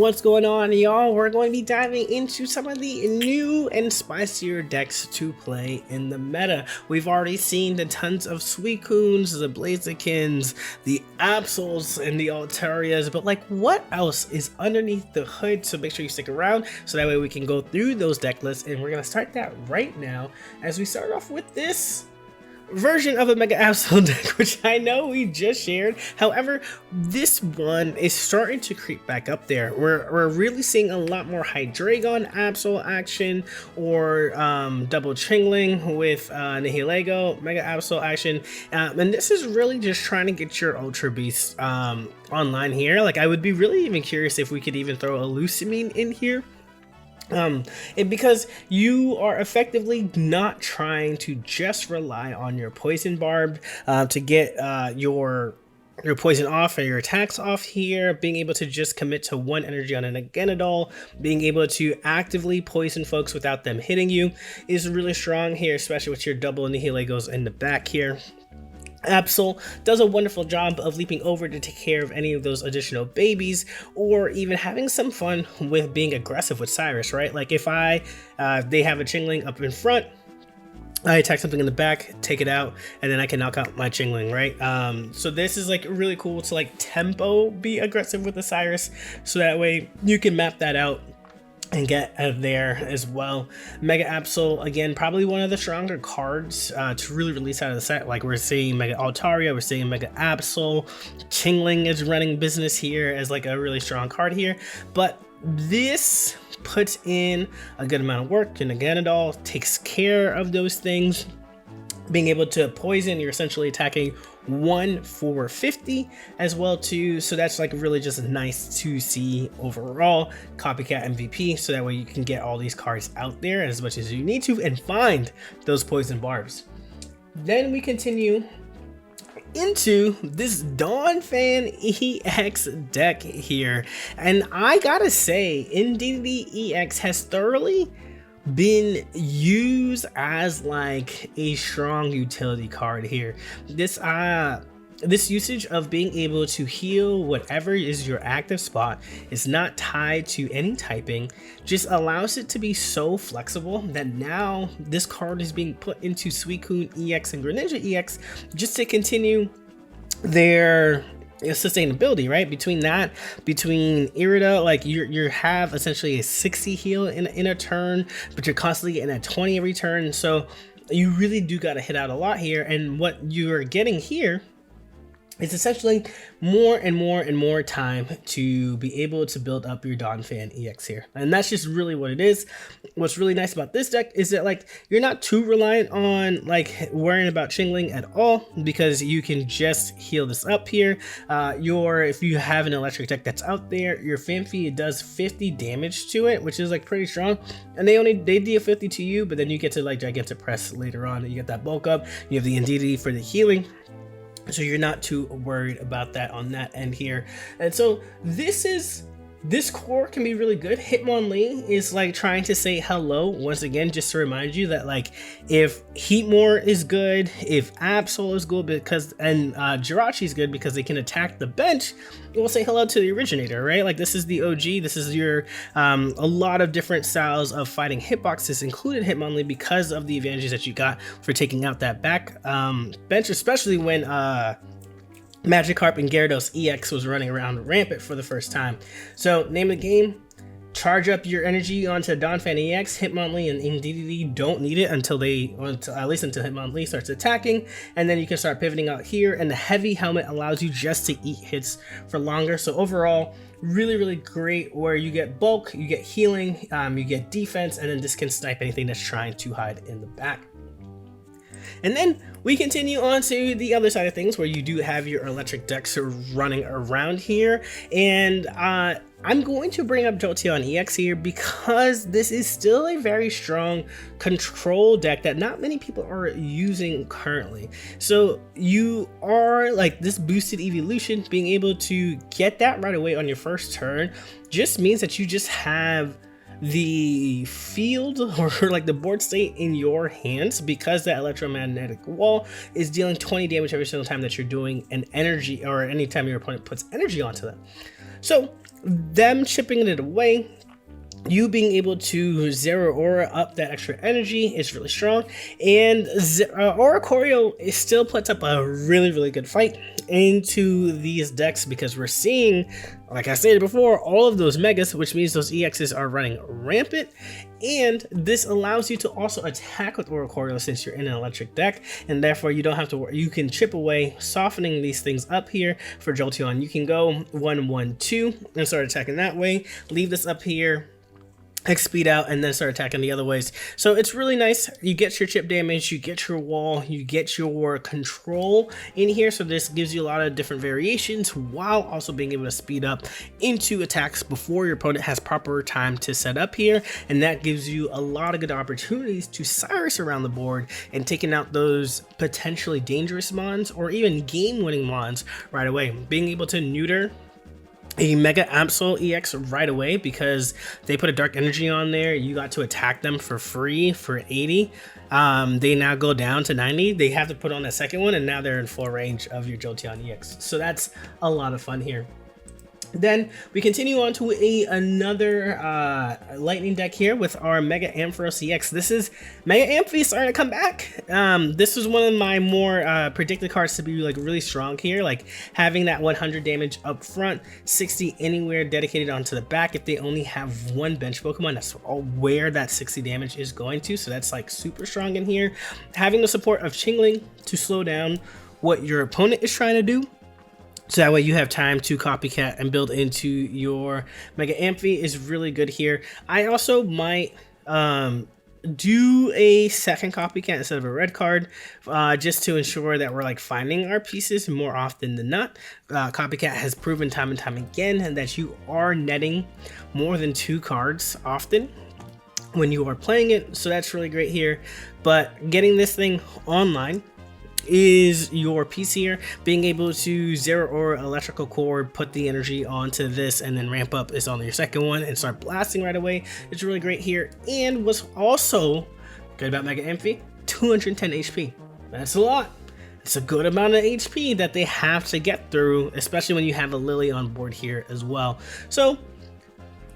What's going on, y'all? We're going to be diving into some of the new and spicier decks to play in the meta. We've already seen the tons of Suicunes, the Blazikins, the Absols, and the Altarias, but like what else is underneath the hood? So make sure you stick around so that way we can go through those deck lists, and we're going to start that right now as we start off with this version of a Mega Absol deck, which I know we just shared. However, this one is starting to creep back up there. We're really seeing a lot more Hydreigon Absol action, or double Chingling with Nihilego Mega Absol action, and this is really just trying to get your Ultra Beast online here. Like, I would be really even curious if we could even throw a Lusamine in here. Because you are effectively not trying to just rely on your Poison Barb to get your poison off or your attacks off here, being able to just commit to one energy on an Agenadol, being able to actively poison folks without them hitting you is really strong here, especially with your double Nihilegos in the back here. Absol does a wonderful job of leaping over to take care of any of those additional babies, or even having some fun with being aggressive with Cyrus, right? Like if they have a Chingling up in front, I attack something in the back, take it out, and then I can knock out my Chingling, right? So this is like really cool to like tempo be aggressive with the Cyrus, so that way you can map that out and get out of there as well. Mega Absol, again, probably one of the stronger cards to really release out of the set. Like, we're seeing Mega Altaria, we're seeing Mega Absol, Chingling is running business here as like a really strong card here, but this puts in a good amount of work, and Agenadol takes care of those things. Being able to poison, you're essentially attacking 1 for 50 as well too, so that's like really just nice to see overall. Copycat MVP, so that way you can get all these cards out there as much as you need to and find those poison barbs. Then we continue into this AroundThaBen EX deck here, and I gotta say, Indeedee EX has thoroughly been used as like a strong utility card here. This usage of being able to heal whatever is your active spot is not tied to any typing, just allows it to be so flexible that now this card is being put into Suicune EX and Greninja EX just to continue their sustainability, right? Between Irida, like you have essentially a 60 heal in a turn, but you're constantly getting a 20 every turn, so you really do got to hit out a lot here. And what you're getting here is essentially more and more time to be able to build up your AroundThaBen EX here, and that's just really what it is. What's really nice about this deck is that like you're not too reliant on like worrying about Chingling at all, because you can just heal this up here. If you have an electric deck that's out there, your Phanpy does 50 damage to it, which is like pretty strong, and they deal 50 to you, but then you get to like Gigantic Press later on, and you get that bulk up. You have the Indeedee for the healing, so you're not too worried about that on that end here. And so this core can be really good. Hitmonlee is like trying to say hello once again, just to remind you that like if Heatmor is good, if Absol is good, and Jirachi is good because they can attack the bench, we'll say hello to the originator, right? Like, this is the OG. This is your a lot of different styles of fighting hitboxes, included Hitmonlee, because of the advantages that you got for taking out that back bench, especially when Magikarp and Gyarados EX was running around rampant for the first time. So name of the game, charge up your energy onto AroundThaBen EX. Hitmonlee and Indeedee don't need it until at least until Hitmonlee starts attacking, and then you can start pivoting out here, and the heavy helmet allows you just to eat hits for longer. So overall, really great, where you get bulk, you get healing, you get defense, and then this can snipe anything that's trying to hide in the back. And then we continue on to the other side of things, where you do have your electric decks running around here, and I'm going to bring up Jolteon EX here because this is still a very strong control deck that not many people are using currently. So you are like, this boosted evolution, being able to get that right away on your first turn just means that you just have the field or like the board state in your hands, because that electromagnetic wall is dealing 20 damage every single time that you're doing an energy, or anytime your opponent puts energy onto them. So them chipping it away, you being able to zero aura up that extra energy is really strong, and Oricorio still puts up a really good fight into these decks, because we're seeing, like I stated before, all of those megas, which means those EXs are running rampant, and this allows you to also attack with Oricorio since you're in an electric deck, and therefore you don't have to worry. You can chip away, softening these things up here for Jolteon. You can go 1-1-2 and start attacking that way, leave this up here, X speed out, and then start attacking the other ways. So it's really nice. You get your chip damage, you get your wall, you get your control in here. So this gives you a lot of different variations while also being able to speed up into attacks before your opponent has proper time to set up here. And that gives you a lot of good opportunities to Cyrus around the board and taking out those potentially dangerous mons or even game-winning mons right away. Being able to neuter a Mega Absol EX right away because they put a Dark Energy on there. You got to attack them for free for 80. They now go down to 90. They have to put on a second one, and now they're in full range of your Jolteon EX. So that's a lot of fun here. Then we continue on to another lightning deck here with our Mega Ampharos EX. This is Mega Amphi starting to come back. This was one of my more predicted cards to be like really strong here, like having that 100 damage up front, 60 anywhere dedicated onto the back. If they only have one bench Pokemon, that's where that 60 damage is going to. So that's like super strong in here. Having the support of Chingling to slow down what your opponent is trying to do, so that way you have time to copycat and build into your Mega Amphi is really good here. I also might do a second copycat instead of a red card, just to ensure that we're like finding our pieces more often than not. Copycat has proven time and time again that you are netting more than 2 cards often when you are playing it, so that's really great here. But getting this thing online is your piece here. Being able to zero or electrical cord, put the energy onto this, and then ramp up is on your second one and start blasting right away. It's really great here. And what's also good about Mega Amphi, 210 HP. That's a lot. It's a good amount of HP that they have to get through, especially when you have a Lily on board here as well. So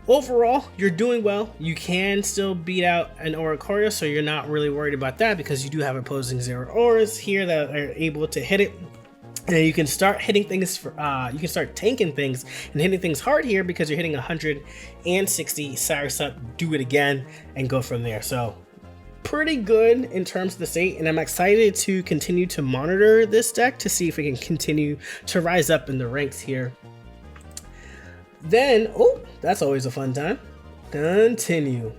overall, you're doing well. You can still beat out an Oricorio, so you're not really worried about that because you do have opposing zero auras here that are able to hit it. And you can start hitting things for, you can start tanking things and hitting things hard here because you're hitting 160, Cyrus up, do it again, and go from there. So pretty good in terms of the state, and I'm excited to continue to monitor this deck to see if it can continue to rise up in the ranks here. Then, oh, that's always a fun time. Continue.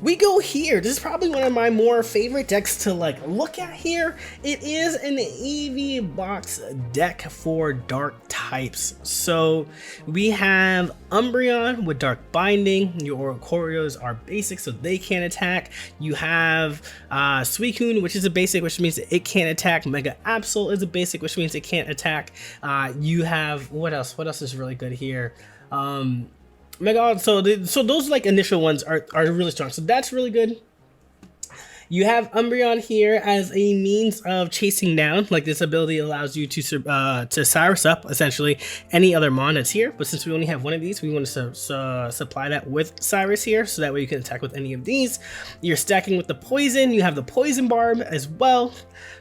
We go here. This is probably one of my more favorite decks to like look at here. It is an EV box deck for dark types. So we have Umbreon with Dark Binding. Your Oricorios are basic, so they can't attack. You have Suicune, which is a basic, which means it can't attack. Mega Absol is a basic, which means it can't attack. You have, what else? What else is really good here? So those like initial ones are really strong, so that's really good. You have Umbreon here as a means of chasing down, like this ability allows you to Cyrus up essentially any other mon that's here, but since we only have one of these, we want to supply that with Cyrus here, so that way you can attack with any of these. You're stacking with the poison, you have the poison barb as well.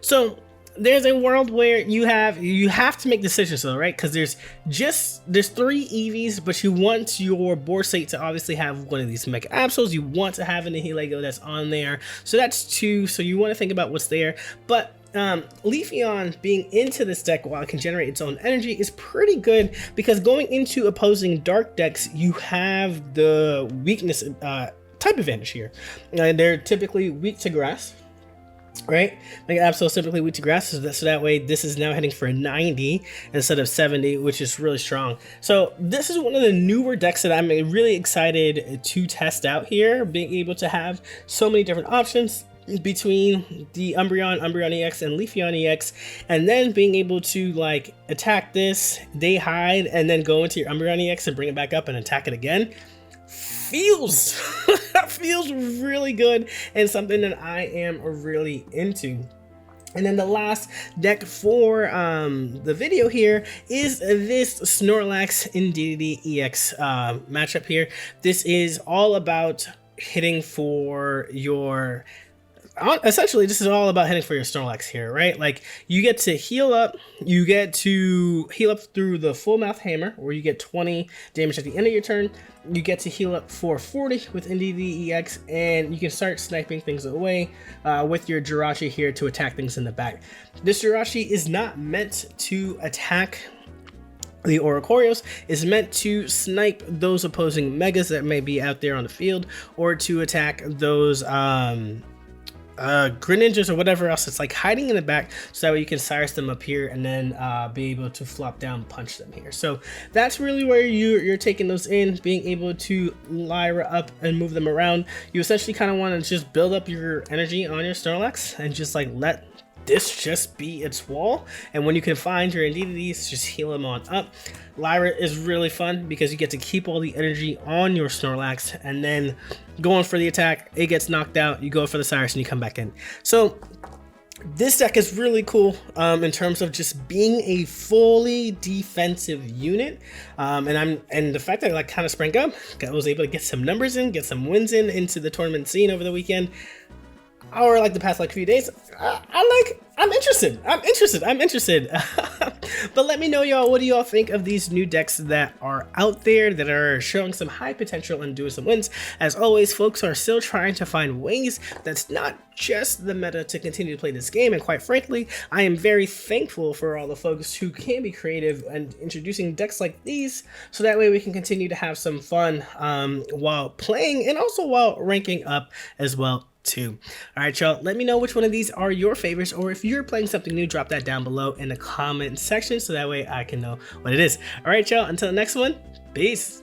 So there's a world where you have to make decisions though, right? Because there's 3 EVs, but you want your board state to obviously have one of these Mega Absols. You want to have an Nihilego that's on there, so that's 2. So you want to think about what's there. But Leafeon being into this deck while it can generate its own energy is pretty good, because going into opposing dark decks, you have the weakness type advantage here. They're typically weak to grass, right? Mega Absol typically weak to grass, so that way this is now heading for 90 instead of 70, which is really strong. So this is one of the newer decks that I'm really excited to test out here, being able to have so many different options between the Umbreon EX and Leafeon EX, and then being able to like attack this, they hide, and then go into your Umbreon EX and bring it back up and attack it again. Feels feels really good, and something that I am really into. And then the last deck for the video here is this Snorlax Indeedee EX matchup here. This is all about hitting for your... essentially, this is all about hitting for your Snorlax here, right? Like, you get to heal up. You get to heal up through the Full Mouth Hammer, where you get 20 damage at the end of your turn. You get to heal up for 40 with Indeedee EX, and you can start sniping things away with your Jirachi here to attack things in the back. This Jirachi is not meant to attack the Oricorios, is meant to snipe those opposing Megas that may be out there on the field, or to attack those Greninjas or whatever else that's like hiding in the back, so that way you can Cyrus them up here and then be able to flop down, punch them here. So that's really where you're taking those in, being able to Lyra up and move them around. You essentially kind of want to just build up your energy on your Snorlax and just like let this just be its wall, and when you can find your Indeedees, just heal them on up. Lyra is really fun because you get to keep all the energy on your Snorlax, and then going for the attack, it gets knocked out, you go for the Cyrus and you come back in. So this deck is really cool in terms of just being a fully defensive unit, and the fact that I like kind of sprang up, I was able to get some numbers in, get some wins in into the tournament scene over the weekend, or like the past like few days. I'm interested. But let me know, y'all, what do y'all think of these new decks that are out there that are showing some high potential and doing some wins? As always, folks are still trying to find ways that's not just the meta to continue to play this game, and quite frankly, I am very thankful for all the folks who can be creative and introducing decks like these, so that way we can continue to have some fun while playing, and also while ranking up as well too. All right, y'all, let me know which one of these are your favorites, or if you're playing something new, drop that down below in the comment section so that way I can know what it is. All right, y'all, until the next one, peace.